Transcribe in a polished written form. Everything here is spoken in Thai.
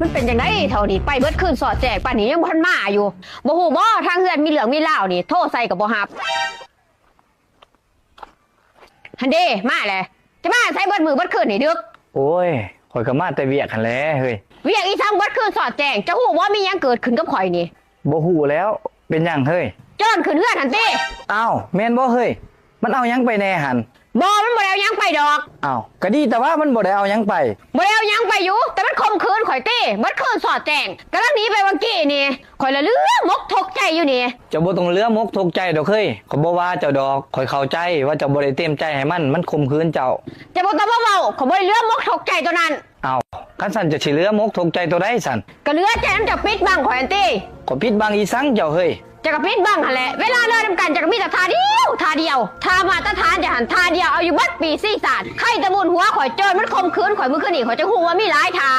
มันเป็นจังไดเท่านี้ไปเบิดคืนสอดแจกป่านนี้ยังบ่ทันมาอยู่บ่ฮู้บ่ทางเฮือนมีเหลืองมีเหล้านี่โทรใส่ก็บ่รับหันเด้มาแหละจะมาใส่เบิดมือเบิดคืนนี่ดึกโอ้ยข่อยก็มาแต่เวียกหันแหล้วเฮ้ยเวียกอีทั้งเบิดคืนสอดแจงจะฮู้ว่ามีหยังเกิดขึ้นกับข่อยนี่บ่ฮู้แล้วเป็นหยังเฮ้ยจอนขึ้นเฮือนหันติอ้าวแม่นบ่เฮ้ยมันเอาหยังไปแน่หันบ่มันบ่ได้เอาหยังไปดอกอ้าวก็ดีแต่ว่ามันบ่ได้เอาหยังไปบ่ได้เอาหยังไปอยู่แต่มันข่มขืนข่อยติเบิดคืนสอดแจงกำลังหนีไปเมื่อกี้นี่ข่อยละเลือมกทกใจอยู่นี่เจ้าบ่ต้องเลือมกทุกใจดอกเฮ้ยข่อยบ่ว่าเจ้าดอกข่อยเข้าใจว่าเจ้าบ่ได้เต็มใจให้มันข่มขืนเจ้าจะบ่ต้องมาเว้าข่อยบ่ได้เลือมกทกใจตัวนั้นอ้าวคันสั่นจะสิเลือมกทุกใจตัวใดสั่นก็เหลือใจมันจะปิดบังข่อยอันติข่อยปิดบังอีสังเจ้าเฮ้ยจะกระพริบบ้างหั่นแหละเวลาเลิกทำกันจะกระพริบแต่ทาเดียวทามาตรฐานจะหันทาเดียวเอาอยู่บัดปีซี่ศาสตร์ใครตะมุนหัวข่อยโจรมันคมคืนข่อยมือขึ้นอีกข่อยจะหูว่ามีหลายทา